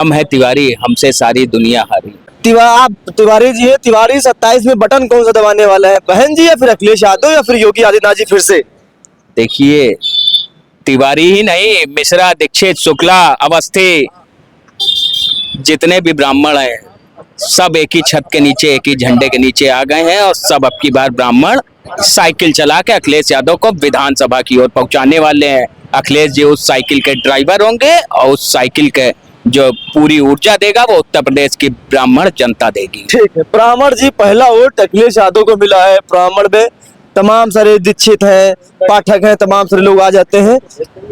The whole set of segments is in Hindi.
हम है तिवारी, हमसे सारी दुनिया हारी। आप तिवारी जी है, तिवारी 27 में बटन कौन सा दबाने वाला है, बहन जी या फिर अखिलेश यादव या फिर योगी आदित्यनाथ जी फिर से? देखिए, तिवारी ही नहीं, मिश्रा, दीक्षित, शुक्ला, अवस्थी, जितने भी ब्राह्मण हैं सब एक ही छत के नीचे, एक ही झंडे के नीचे आ गए हैं और सब अब की बार ब्राह्मण साइकिल चला के अखिलेश यादव को विधानसभा की ओर पहुंचाने वाले हैं। अखिलेश जी उस साइकिल के ड्राइवर होंगे और उस साइकिल के जो पूरी ऊर्जा देगा वो उत्तर प्रदेश की ब्राह्मण जनता देगी। ठीक है, ब्राह्मण जी पहला वोट अखिलेश यादव को मिला है। ब्राह्मण में तमाम सारे दीक्षित हैं, पाठक हैं, तमाम सारे लोग आ जाते हैं।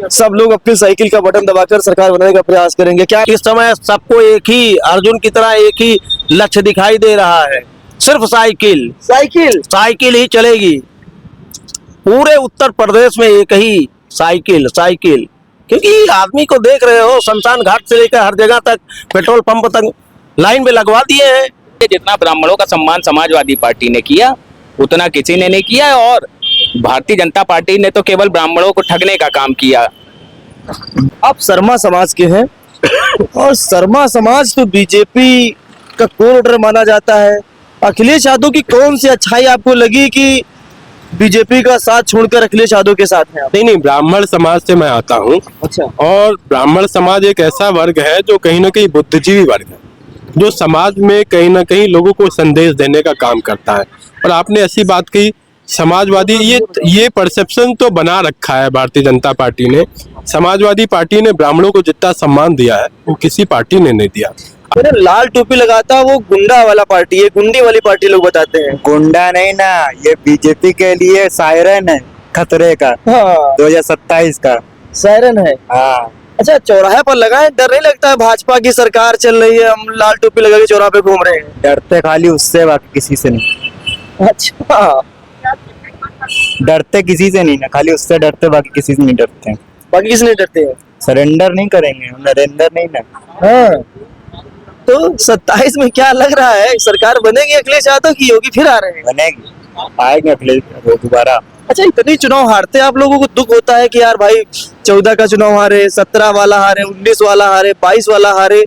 सब लोग अपनी साइकिल का बटन दबाकर सरकार बनाने का प्रयास करेंगे। क्या इस समय सबको एक ही अर्जुन की तरह एक ही लक्ष्य दिखाई दे रहा है, सिर्फ साइकिल साइकिल साइकिल ही चलेगी पूरे उत्तर प्रदेश में, एक ही साइकिल साइकिल। क्योंकि आदमी को देख रहे हो, शमशान घाट से लेकर हर जगह तक, पेट्रोल पंप तक लाइन में लगवा दिए हैं। जितना ब्राह्मणों का सम्मान समाजवादी पार्टी ने किया उतना किसी ने नहीं किया, और भारतीय जनता पार्टी ने तो केवल ब्राह्मणों को ठगने का काम किया। आप शर्मा समाज के हैं और शर्मा समाज तो बीजेपी का कोर वोटर माना जाता है। अखिलेश यादव की कौन सी अच्छाई आपको लगी कि बीजेपी का साथ छोड़कर अखिलेश यादव के साथ हैं आप? नहीं, ब्राह्मण समाज से मैं आता हूँ। अच्छा। और ब्राह्मण समाज एक ऐसा वर्ग है जो कहीं ना कहीं बुद्धिजीवी वर्ग है, जो समाज में कहीं ना कहीं लोगों को संदेश देने का काम करता है। और आपने ऐसी बात कही, समाजवादी, ये परसेप्शन तो बना रखा है भारतीय जनता पार्टी ने। समाजवादी पार्टी ने ब्राह्मणों को जितना सम्मान दिया है वो किसी पार्टी ने नहीं दिया। अरे लाल टोपी लगाता वो गुंडा वाला पार्टी है, गुंडी वाली पार्टी लोग बताते हैं। गुंडा नहीं ना, ये बीजेपी के लिए सायरन है खतरे का। हाँ, 2027 का सायरन है। हाँ। अच्छा, चौराहे पर लगाए, डर नहीं लगता है भाजपा की सरकार चल रही है, हम लाल टोपी लगा के चौराहे पे घूम रहे हैं? डरते खाली उससे, बाकी किसी से नहीं। अच्छा, डरते किसी से नहीं ना, खाली उससे डरते, बाकी किसी से नहीं डरते। बाकी किसने डरते हैं? सरेंडर नहीं करेंगे, नरेंद्र नहीं ना। हाँ, तो 27 में क्या लग रहा है, सरकार बनेगी अखिलेश यादव की, योगी फिर आ रहे हैं? बनेगी, आएंगे अखिलेश दोबारा। अच्छा, इतनी चुनाव हारते आप लोगों को दुख होता है कि यार भाई 14 का चुनाव हारे, 17 वाला हारे, 19 वाला हारे, 22 वाला हारे,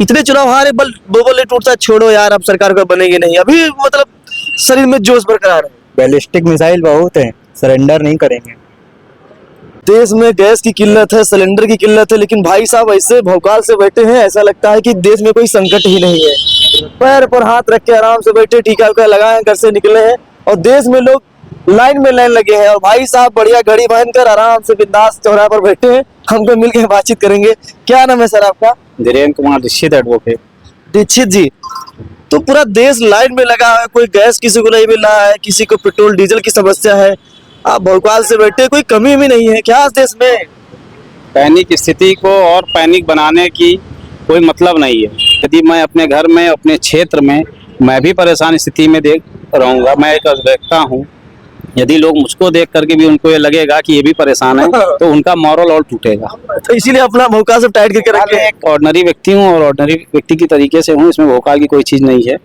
इतने चुनाव हारे, बल बोले टूटता, छोड़ो यार अब सरकार को बनेगी नहीं, अभी मतलब शरीर में जोश बरकरार है? बैलिस्टिक मिसाइल बहुत है, सरेंडर नहीं करेंगे। देश में गैस की किल्लत है, सिलेंडर की किल्लत है, लेकिन भाई साहब ऐसे भौकाल से बैठे हैं, ऐसा लगता है कि देश में कोई संकट ही नहीं है। पैर पर हाथ रख के आराम से बैठे, टीका उका लगाए, घर से निकले हैं और देश में लोग लाइन में लाइन लगे हैं और भाई साहब बढ़िया घड़ी बांधकर आराम से बिंदास चौराहे पर बैठे हैं। हमको मिलकर बातचीत करेंगे। क्या नाम है सर आपका? धीरेन्द्र कुमार दीक्षित, एडवोकेट। दीक्षित जी, तो पूरा देश लाइन में लगा है, कोई गैस किसी को नहीं मिल रहा है, किसी को पेट्रोल डीजल की समस्या है, आप भोपाल से बैठे, कोई कमी भी नहीं है क्या देश में? पैनिक स्थिति को और पैनिक बनाने की कोई मतलब नहीं है। यदि मैं अपने घर में, अपने क्षेत्र में, मैं भी परेशान स्थिति में देख रहूंगा, मैं एक देखता हूँ, यदि लोग मुझको देख करके भी उनको ये लगेगा कि ये भी परेशान है तो उनका मॉरल और टूटेगा। तो इसीलिए अपना भौकाल सब टाइट करके रखे हैं। एक ऑर्डिनरी व्यक्ति हूँ और ऑर्डिनरी व्यक्ति की तरीके से हूँ, इसमें भोकाल की कोई चीज नहीं है।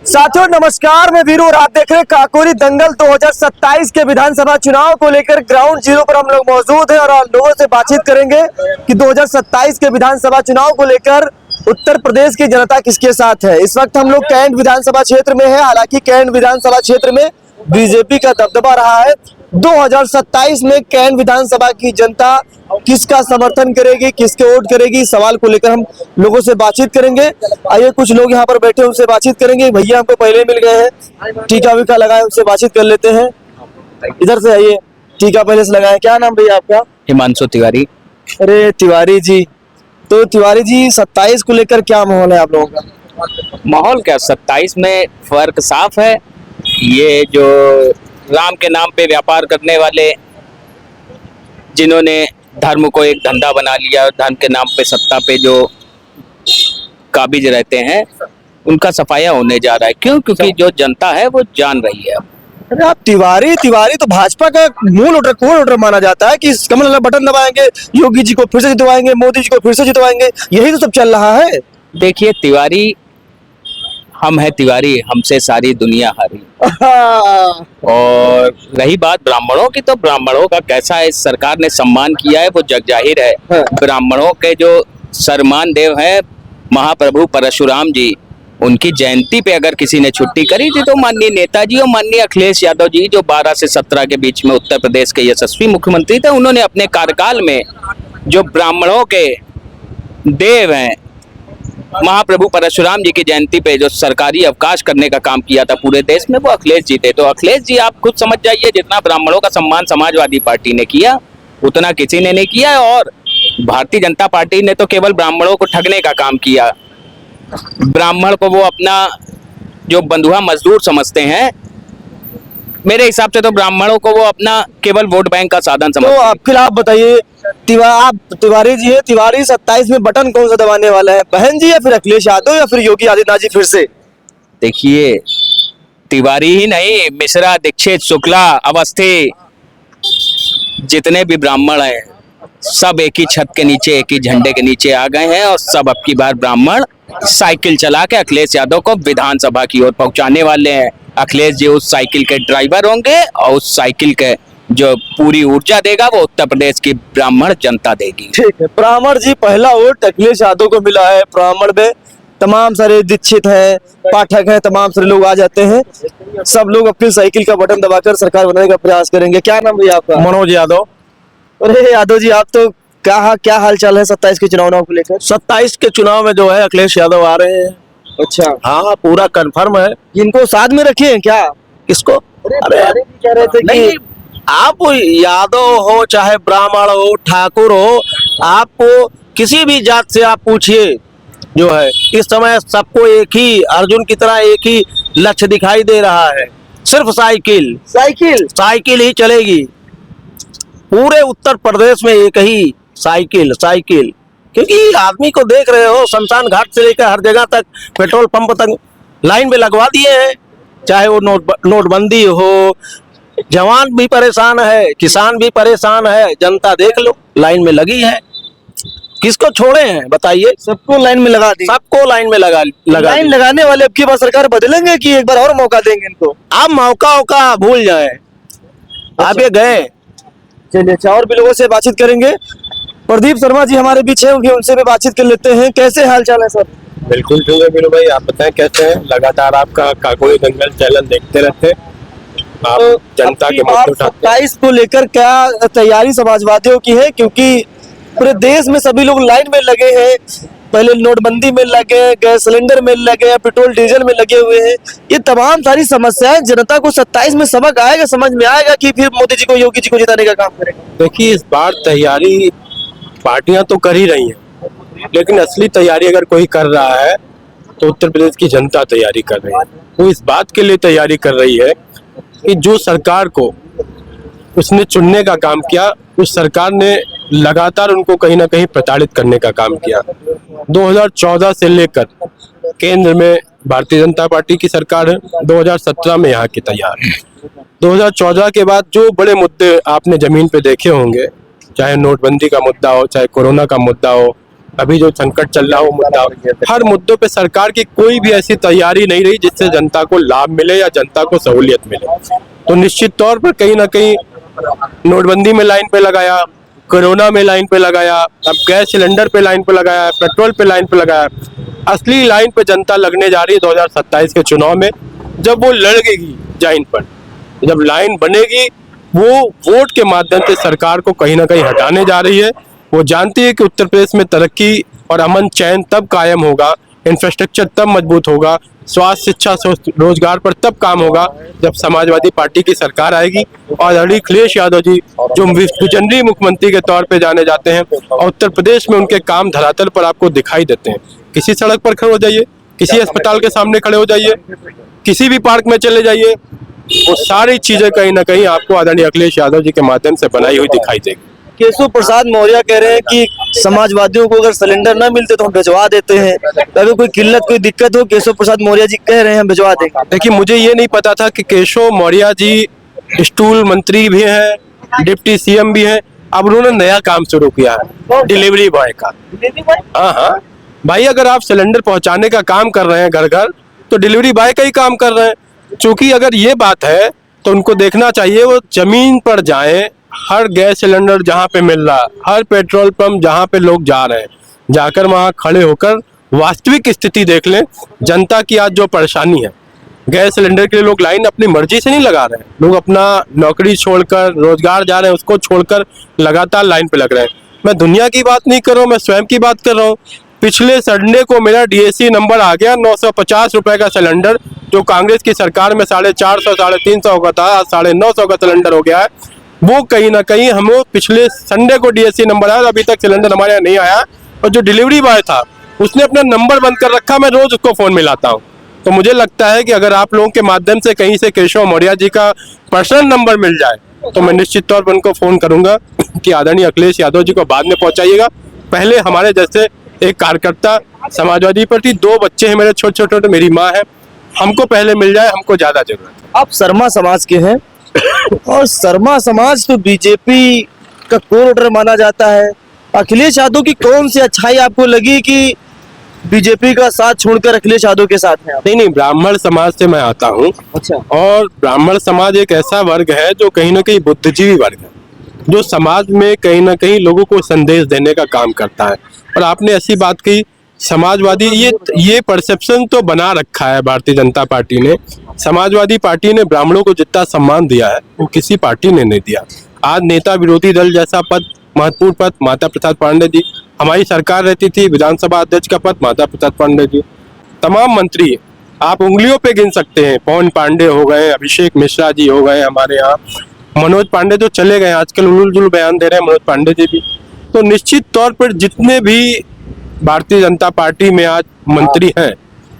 साथियों नमस्कार, मैं वीरू और आप देख रहे हैं काकोरी दंगल 2027 के विधानसभा चुनाव को लेकर ग्राउंड जीरो पर हम लोग मौजूद हैं और लोगों से बातचीत करेंगे कि 2027 के विधानसभा चुनाव को लेकर उत्तर प्रदेश की जनता किसके साथ है। इस वक्त हम लोग कैंट विधानसभा क्षेत्र में है। हालांकि कैंट विधानसभा क्षेत्र में बीजेपी का दबदबा रहा है। 2027 में कैंट विधानसभा की जनता किसका समर्थन करेगी, किसके वोट करेगी, सवाल को लेकर हम लोगों से बातचीत करेंगे। आइए कुछ लोग यहाँ पर बैठे उनसे बातचीत करेंगे। भैया हमको पहले मिल गए हैं, टीका वीका लगाए, उनसे बातचीत कर लेते हैं। इधर से आइए, टीका पहले से लगाए। क्या नाम भैया आपका? हिमांशु तिवारी। अरे तिवारी जी, तो तिवारी जी 27 को लेकर क्या माहौल है आप लोगों का? माहौल क्या, 27 में फर्क साफ है। ये जो राम के नाम पे व्यापार करने वाले, जिन्होंने धर्म को एक धंधा बना लिया, धर्म के नाम पे सत्ता पे जो काबिज रहते हैं, उनका सफाया होने जा रहा है। क्यों? क्योंकि जो जनता है वो जान रही है। अरे आप तिवारी तो भाजपा का मूल वोटर, कोर वोटर माना जाता है कि कमल वाला बटन दबाएंगे, योगी जी को फिर से जितवाएंगे, मोदी जी को फिर से जितवाएंगे, यही तो सब चल रहा है। देखिए, तिवारी हम है तिवारी, हमसे सारी दुनिया हारी। और रही बात ब्राह्मणों की, तो ब्राह्मणों का कैसा इस सरकार ने सम्मान किया है वो जग जाहिर है। हाँ। ब्राह्मणों के जो सम्मान देव है महाप्रभु परशुराम जी, उनकी जयंती पे अगर किसी ने छुट्टी करी थी तो माननीय नेताजी और माननीय अखिलेश यादव जी, जो 12 से 17 के बीच में उत्तर प्रदेश के यशस्वी मुख्यमंत्री थे, उन्होंने अपने कार्यकाल में जो ब्राह्मणों के देव हैं महाप्रभु परशुराम जी की जयंती पे जो सरकारी अवकाश करने का काम किया था पूरे देश में, वो अखिलेश जी थे। तो अखिलेश जी आप खुद समझ जाइए, जितना ब्राह्मणों का सम्मान समाजवादी पार्टी ने किया उतना किसी ने नहीं किया। और भारतीय जनता पार्टी ने तो केवल ब्राह्मणों को ठगने का काम किया। ब्राह्मण को वो अपना जो बंधुआ मजदूर समझते हैं, मेरे हिसाब से तो ब्राह्मणों को वो अपना केवल वोट बैंक का साधन तो समझते हैं। आपके आप बताइए, आप तिवारी जी है, तिवारी 27 में बटन कौन सा दबाने वाला है, बहन जी या फिर अखिलेश यादव या फिर योगी आदित्यनाथ जी फिर से? देखिए, तिवारी ही नहीं, मिश्रा, दीक्षित, शुक्ला, अवस्थी, जितने भी ब्राह्मण हैं सब एक ही छत के नीचे, एक ही झंडे के नीचे आ गए हैं। और सब अब की बार ब्राह्मण साइकिल चला के अखिलेश यादव को विधानसभा की ओर पहुंचाने वाले हैं। अखिलेश जी उस साइकिल के ड्राइवर होंगे और उस साइकिल के जो पूरी ऊर्जा देगा वो उत्तर प्रदेश की ब्राह्मण जनता देगी। ठीक है, ब्राह्मण जी पहला वोट अखिलेश यादव को मिला है। ब्राह्मण में तमाम सारे दीक्षित हैं, पाठक हैं, तमाम सारे लोग आ जाते हैं। सब लोग अपनी साइकिल का बटन दबाकर सरकार बनाने का प्रयास करेंगे। क्या नाम भैया आपका? मनोज यादव। अरे यादव जी, आप तो क्या हाल चाल है 27 के चुनाव को लेकर? 27 के चुनाव में जो है अखिलेश यादव आ रहे हैं। अच्छा, हाँ, पूरा कंफर्म है। इनको साथ में रखे हैं क्या? किसको? अरे कह रहे थे नहीं, कि आप यादव हो चाहे ब्राह्मण हो ठाकुर हो, आपको किसी भी जात से आप पूछिए, जो है इस समय सबको एक ही अर्जुन की तरह एक ही लक्ष्य दिखाई दे रहा है, सिर्फ साइकिल साइकिल साइकिल ही चलेगी। पूरे उत्तर प्रदेश में एक ही साइकिल साइकिल, क्योंकि आदमी को देख रहे हो, शमशान घाट से लेकर हर जगह तक, पेट्रोल पंप तक लाइन में लगवा दिए हैं। चाहे वो नोटबंदी हो, जवान भी परेशान है, किसान भी परेशान है, जनता देख लो लाइन में लगी है। किसको छोड़े हैं बताइए? सबको लाइन में लगा दी। सबको लाइन में लगा लाइन दी। लगाने वाले अब की बार सरकार बदलेंगे कि एक बार और मौका देंगे इनको? आप मौका भूल जाए, आप ये गए। चलिए, अच्छा, और भी लोगों से बातचीत करेंगे। प्रदीप शर्मा जी हमारे बीच है, उनसे भी बातचीत कर लेते हैं। कैसे हाल चाल है सर? बिल्कुल ठीक है मीनू भाई, आप बताएं कैसे हैं? लगातार आपका काकोरी दंगल चैनल देखते रहते हैं, आप जनता के मुद्दे उठाते हैं। 27 को लेकर क्या तैयारी समाजवादियों की है? क्योंकि पूरे देश में सभी लोग लाइन में लगे हैं। पहले नोटबंदी में लगे, गैस सिलेंडर में लगे, पेट्रोल डीजल में लगे हुए हैं। ये तमाम सारी समस्याएं जनता को 27 में सबक आएगा, समझ में आएगा कि फिर मोदी जी को, योगी जी को जिताने का काम करेंगे। देखिए, इस बार तैयारी पार्टियां तो कर ही रही हैं, लेकिन असली तैयारी अगर कोई कर रहा है तो उत्तर प्रदेश की जनता तैयारी कर रही है। वो इस बात के लिए तैयारी कर रही है कि जो सरकार को उसने चुनने का काम किया, उस सरकार ने लगातार उनको कहीं ना कहीं प्रताड़ित करने का काम किया। 2014 से लेकर केंद्र में भारतीय जनता पार्टी की सरकार है, 2017 में यहाँ की तैयार है। 2014 के बाद जो बड़े मुद्दे आपने जमीन पे देखे होंगे, चाहे नोटबंदी का मुद्दा हो, चाहे कोरोना का मुद्दा हो, अभी जो संकट चल रहा हो मुद्दा हो, हर मुद्दों पे सरकार की कोई भी ऐसी तैयारी नहीं रही जिससे जनता को लाभ मिले या जनता को सहूलियत मिले। तो निश्चित तौर पर कहीं ना कहीं नोटबंदी में लाइन पे लगाया, कोरोना में लाइन पे लगाया, अब गैस सिलेंडर पे लाइन पे लगाया, पेट्रोल पे लाइन पे लगाया। असली लाइन पे जनता लगने जा रही है 2027 के चुनाव में, जब वो लड़ेगी लाइन पर, जब लाइन बनेगी, वो वोट के माध्यम से सरकार को कहीं ना कहीं हटाने जा रही है। वो जानती है कि उत्तर प्रदेश में तरक्की और अमन चैन तब कायम होगा, इंफ्रास्ट्रक्चर तब मजबूत होगा, स्वास्थ्य, शिक्षा, रोजगार पर तब काम होगा जब समाजवादी पार्टी की सरकार आएगी। और अखिलेश यादव जी जो विजनरी मुख्यमंत्री के तौर पे जाने जाते हैं, और उत्तर प्रदेश में उनके काम धरातल पर आपको दिखाई देते हैं। किसी सड़क पर खड़े हो जाइए, किसी अस्पताल के सामने खड़े हो जाइए, किसी भी पार्क में चले जाइए, वो सारी चीजें कहीं ना कहीं आपको आदरणीय अखिलेश यादव जी के माध्यम से बनाई हुई दिखाई देगी। केशव प्रसाद मौर्य कह रहे हैं कि समाजवादियों को अगर सिलेंडर ना मिलते तो हम भिजवा देते हैं। अगर कोई किल्लत, कोई दिक्कत हो, केशव प्रसाद मौर्य जी कह रहे हैं हम भिजवा देंगे। देखिए, मुझे ये नहीं पता था कि केशव मौर्य जी स्टूल मंत्री भी हैं, डिप्टी सीएम भी हैं। अब उन्होंने नया काम शुरू किया है, डिलीवरी बॉय का। हाँ, भाई, अगर आप सिलेंडर पहुंचाने का काम कर रहे हैं घर घर, तो डिलीवरी बॉय का ही काम कर रहे हैं। चूंकि अगर ये बात है तो उनको देखना चाहिए, वो जमीन पर जाएं, हर गैस सिलेंडर जहाँ पे मिल रहा, हर पेट्रोल पंप जहाँ पे लोग जा रहे हैं, जाकर वहाँ खड़े होकर वास्तविक स्थिति देख लें। जनता की आज जो परेशानी है, गैस सिलेंडर के लिए लोग लाइन अपनी मर्जी से नहीं लगा रहे हैं, लोग अपना नौकरी छोड़कर, रोजगार जा रहे हैं उसको छोड़कर लगातार लाइन पे लग रहे हैं। मैं दुनिया की बात नहीं कर रहा हूँ, मैं स्वयं की बात कर रहा हूँ। पिछले संडे को मेरा DAC नंबर आ गया, 950 रुपए का सिलेंडर, जो कांग्रेस की सरकार में 450 350 का था, आज 950 का सिलेंडर हो गया है। वो कहीं ना कहीं हमें पिछले संडे को DAC नंबर आया, अभी तक सिलेंडर हमारे यहाँ नहीं आया। और जो डिलीवरी बॉय था उसने अपना नंबर बंद कर रखा, मैं रोज उसको फोन मिलाता हूँ। तो मुझे लगता है कि अगर आप लोगों के माध्यम से कहीं से केशव मौर्य जी का पर्सनल नंबर मिल जाए तो मैं निश्चित तौर पर उनको फोन करूंगा कि आदरणीय अखिलेश यादव जी को बाद में पहुंचाइएगा। पहले हमारे जैसे एक कार्यकर्ता, समाजवादी पार्टी, 2 बच्चे हैं मेरे छोटे छोटे, मेरी माँ है, हमको पहले मिल जाए, हमको ज्यादा जरूरत है। आप शर्मा समाज के हैं और शर्मा समाज तो बीजेपी का कोर वोटर माना जाता है। अखिलेश यादव की कौन सी अच्छाई आपको लगी कि बीजेपी का साथ छोड़कर अखिलेश यादव के साथ हैं आप? नहीं, ब्राह्मण समाज से मैं आता हूँ। अच्छा। और ब्राह्मण समाज एक ऐसा वर्ग है जो कहीं ना कहीं बुद्धिजीवी वर्ग है, जो समाज में कहीं ना कहीं लोगों को संदेश देने का काम करता है। और आपने ऐसी बात कही, समाजवादी, ये परसेप्शन तो बना रखा है भारतीय जनता पार्टी ने। समाजवादी पार्टी ने ब्राह्मणों को जितना सम्मान दिया है वो किसी पार्टी ने नहीं दिया। आज नेता विरोधी दल जैसा पद, महत्वपूर्ण पद, माता प्रसाद पांडे जी, हमारी सरकार रहती थी, विधानसभा अध्यक्ष का पद माता प्रसाद पांडे जी, तमाम मंत्री आप उंगलियों पे गिन सकते हैं, पवन पांडे हो गए, अभिषेक मिश्रा जी हो गए हमारे यहाँ, मनोज पांडे जो चले गए, आजकल उलझुल बयान दे रहे हैं मनोज पांडे जी भी। तो निश्चित तौर पर जितने भी भारतीय जनता पार्टी में आज मंत्री हैं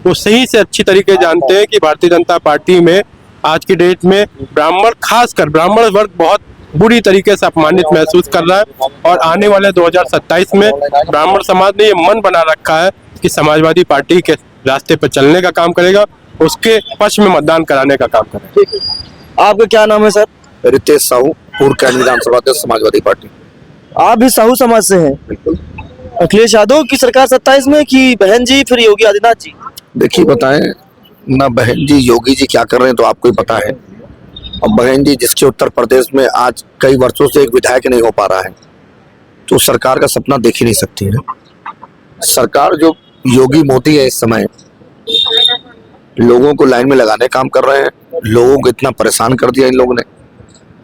वो सही से अच्छी तरीके जानते हैं कि भारतीय जनता पार्टी में आज की डेट में ब्राह्मण, खासकर ब्राह्मण वर्ग बहुत बुरी तरीके से अपमानित महसूस कर रहा है। और आने वाले 2027 में ब्राह्मण समाज ने ये मन बना रखा है कि समाजवादी पार्टी के रास्ते पर चलने का काम करेगा, उसके पक्ष में मतदान कराने का काम करेगा। आपका क्या नाम है सर? रितेश साहू, पूर्व कैंट विधानसभा अध्यक्ष समाजवादी पार्टी। आप भी साहू समाज से हैं? बिल्कुल। अखिलेश यादव की सरकार 27 में कि बहन जी फिर योगी आदित्यनाथ जी? देखिए, बताएं ना, बहन जी योगी जी क्या कर रहे हैं तो आपको ही पता है। और बहन जी जिसके उत्तर प्रदेश में आज कई वर्षों से एक विधायक नहीं हो पा रहा है, तो सरकार का सपना देख ही नहीं सकती है। सरकार जो योगी मोदी है इस समय लोगों को लाइन में लगाने काम कर रहे हैं। लोगों को इतना परेशान कर दिया इन लोगों ने,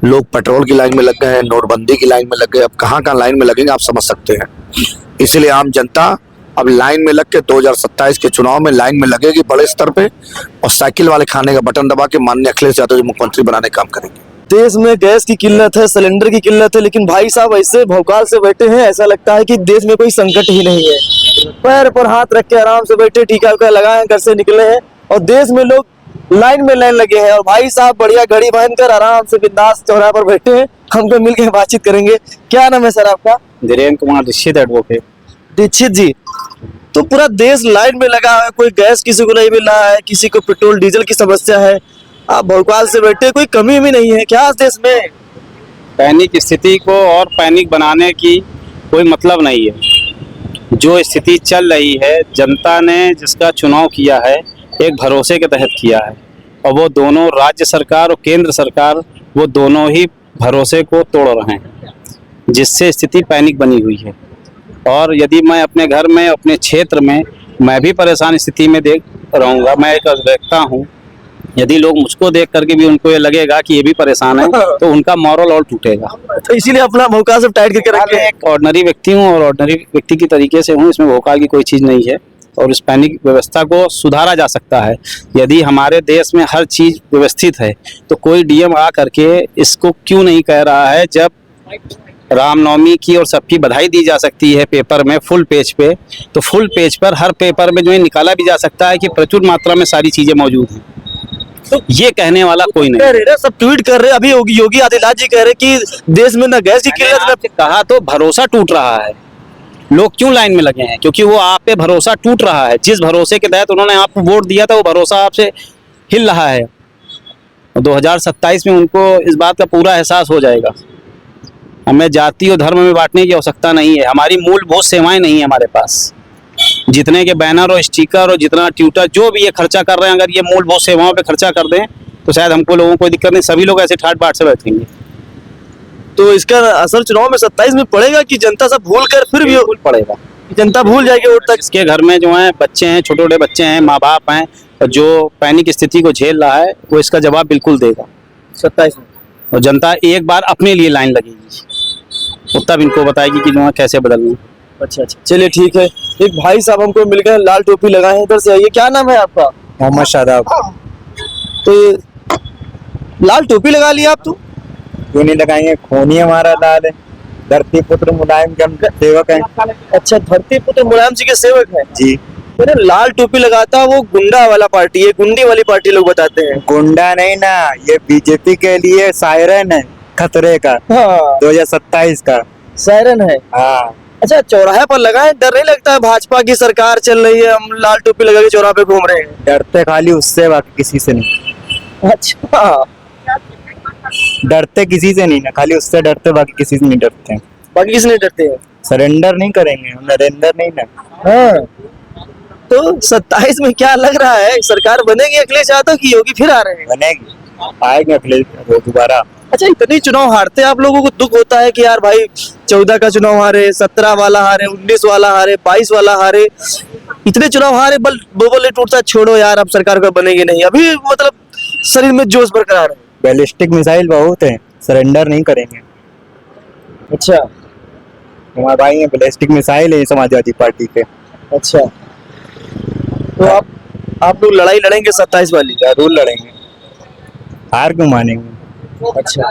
लोग पेट्रोल की लाइन में लग गए हैं, नोटबंदी की लाइन में लग गए, अब कहाँ कहाँ लाइन में लगेंगे आप समझ सकते हैं। इसलिए आम जनता अब लाइन में लग के 2027 के चुनाव में लाइन में लगेगी बड़े स्तर पे, और साइकिल वाले खाने का बटन दबा के माननीय अखिलेश यादव जी मुख्यमंत्री बनाने का काम करेंगे। देश में गैस की किल्लत है, सिलेंडर की किल्लत है, लेकिन भाई साहब ऐसे भौकाल से बैठे हैं, ऐसा लगता है कि देश में कोई संकट ही नहीं है। पैर पर हाथ रख के आराम से बैठे, टीका उका लगाए, घर से निकले हैं और देश में लोग लाइन लगे हैं। और भाई साहब बढ़िया घड़ी पहनकर आराम से बिंदास चौराहे पर बैठे हैं, हमको मिलकर बातचीत करेंगे। क्या नाम है सर आपका? धीरेन्द्र कुमार दीक्षित, एडवोकेट। दीक्षित जी, तो पूरा देश लाइन में लगा है, कोई गैस किसी को नहीं मिल रहा है, किसी को पेट्रोल डीजल की समस्या है, आप भोपाल से बैठे, कोई कमी भी नहीं है क्या देश में? पैनिक स्थिति को और पैनिक बनाने की कोई मतलब नहीं है। जो स्थिति चल रही है, जनता ने जिसका चुनाव किया है एक भरोसे के तहत किया है, और वो दोनों राज्य सरकार और केंद्र सरकार वो दोनों ही भरोसे को तोड़ रहे हैं, जिससे स्थिति पैनिक बनी हुई है। और यदि मैं अपने घर में, अपने क्षेत्र में, मैं भी परेशान स्थिति में देख रहूँगा, मैं एक व्यक्ता हूँ, यदि लोग मुझको देख करके भी उनको ये लगेगा कि ये भी परेशान है तो उनका मॉरल और टूटेगा। तो इसीलिए अपना भौकाल से टाइट करके रखे। एक ऑर्डिनरी व्यक्ति हूँ और ऑर्डिनरी व्यक्ति की तरीके से हूँ, इसमें भौकाल की कोई चीज़ नहीं है। और इस पैनिक व्यवस्था को सुधारा जा सकता है। यदि हमारे देश में हर चीज़ व्यवस्थित है तो कोई डीएम आ करके इसको क्यों नहीं कह रहा है, जब रामनवमी की और सबकी बधाई दी जा सकती है पेपर में फुल पेज पे, तो फुल पेज पर हर पेपर में जो है निकाला भी जा सकता है कि प्रचुर मात्रा में सारी चीज़ें मौजूद हैं। तो ये कहने वाला कोई नहीं है। सब ट्वीट कर रहे, अभी योगी आदित्यनाथ जी कह रहे कि देश में न गैस की किल्लत, आपसे कहा तो भरोसा टूट रहा है। लोग क्यों लाइन में लगे हैं? क्योंकि वो आप पे भरोसा टूट रहा है। जिस भरोसे के तहत उन्होंने आपको वोट दिया था वो भरोसा आपसे हिल रहा है। 2027 में उनको इस बात का पूरा एहसास हो जाएगा। हमें जाति और धर्म में बांटने की आवश्यकता नहीं है, हमारी मूलभूत सेवाएं नहीं है हमारे पास। जितने के बैनर और स्टिकर और जितना ट्विटर जो भी ये खर्चा कर रहे हैं, अगर ये मूलभूत सेवाओं पे खर्चा कर दें तो शायद हमको लोगों को दिक्कत नहीं, सभी लोग ऐसे ठाट बाट से बैठेंगे। तो इसका असर चुनाव में 27 में पड़ेगा कि जनता सब भूल कर फिर भी बिल्कुल पड़ेगा। जनता भूल जाएगी वोट तक? इसके घर में जो है बच्चे हैं, छोटे छोटे बच्चे हैं, माँ बाप हैं, और जो पैनिक स्थिति को झेल रहा है वो इसका जवाब बिल्कुल देगा 27 में। और जनता एक बार अपने लिए लाइन लगेगी, वो तब इनको बताएगी कि जो है कैसे बदलना। अच्छा अच्छा, चलिए ठीक है। एक भाई साहब हमको मिल गए, लाल टोपी लगाए हैं, इधर से आइए। क्या नाम है आपका? मोहम्मद शादाब। तो ये लाल टोपी लगा लिया आप? तो क्यों नहीं लगाएंगे, खून ही हमारा लाल है। धरती पुत्र मुलायम के हम सेवक हैं। अच्छा, धरती पुत्र मुलायम जी के सेवक हैं जी। मैंने लाल टोपी लगाता वो गुंडा वाला पार्टी है, गुंडी वाली पार्टी लोग बताते हैं। गुंडा नहीं ना, ये बीजेपी के लिए सायरन है खतरे का, हाँ, 2027 का। सायरन है। हाँ, अच्छा, चौराहे पर लगाए, डर नहीं लगता है? भाजपा की सरकार चल रही है, हम लाल टोपी लगा के चौराहे पे घूम रहे हैं। डरते खाली उससे, बाकी किसी से नहीं। अच्छा, डरते किसी से नहीं ना, खाली उससे डरते, बाकी किसी से नहीं डरते। बाकी किसी नहीं डरते हैं। सरेंडर नहीं करेंगे, हम नरेंद्र नहीं ना। हाँ, तो 27 में क्या लग रहा है, सरकार बनेगी अखिलेश यादव की? योगी फिर आ रहे हैं? बनेगी, आएंगे अखिलेश दोबारा। अच्छा, इतनी चुनाव हारते आप लोगों को दुख होता है कि यार भाई 14 का चुनाव हारे, 17 वाला हारे, 19 वाला हारे, 22 वाला हारे, इतने चुनाव हारे, बोले टूटता छोड़ो यार, अब सरकार का बनेगी नहीं, अभी मतलब शरीर में जोश बरकरार है? बैलिस्टिक मिसाइल बहुत है, सरेंडर नहीं करेंगे। अच्छा हमारे भाई हैं, बैलिस्टिक मिसाइल है समाजवादी पार्टी के। अच्छा, तो आप लोग लड़ाई लड़ेंगे 27 वाली? जरूर लड़ेंगे, हार क्यों मानेंगे। अच्छा,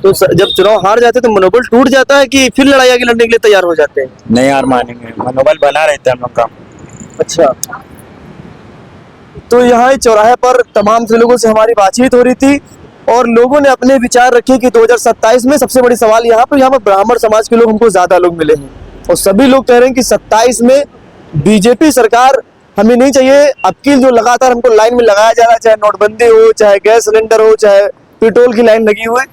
तो जब चुनाव हार जाते हैं तो मनोबल टूट जाता है कि फिर लड़ाई आगे लड़ने के लिए तैयार हो जाते हैं? नहीं हार मानेंगे, मनोबल बना रहता है हम लोग का। अच्छा, तो यहाँ चौराहे पर तमाम से लोगों से हमारी बातचीत हो रही थी और लोगों ने अपने विचार रखे कि 2027 में सबसे बड़ी सवाल यहाँ पर ब्राह्मण समाज के लोग हमको ज्यादा लोग मिले हैं और सभी लोग कह रहे हैं कि 27 में बीजेपी सरकार हमें नहीं चाहिए। अब की जो लगातार हमको लाइन में लगाया जा रहा है, चाहे नोटबंदी हो, चाहे गैस सिलेंडर हो, चाहे पेट्रोल की लाइन लगी हुई,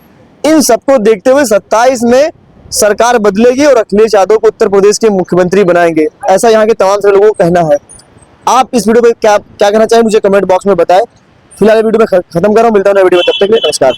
इन सबको देखते हुए 27 में सरकार बदलेगी और अखिलेश यादव को उत्तर प्रदेश के मुख्यमंत्री बनाएंगे, ऐसा यहाँ के तमाम से लोगों को कहना है। आप इस वीडियो पे क्या कहना चाहें मुझे कमेंट बॉक्स में बताएं। फिलहाल वीडियो में खत्म कर रहा हूँ, मिलता हूँ नई वीडियो में, तब तक के लिए नमस्कार।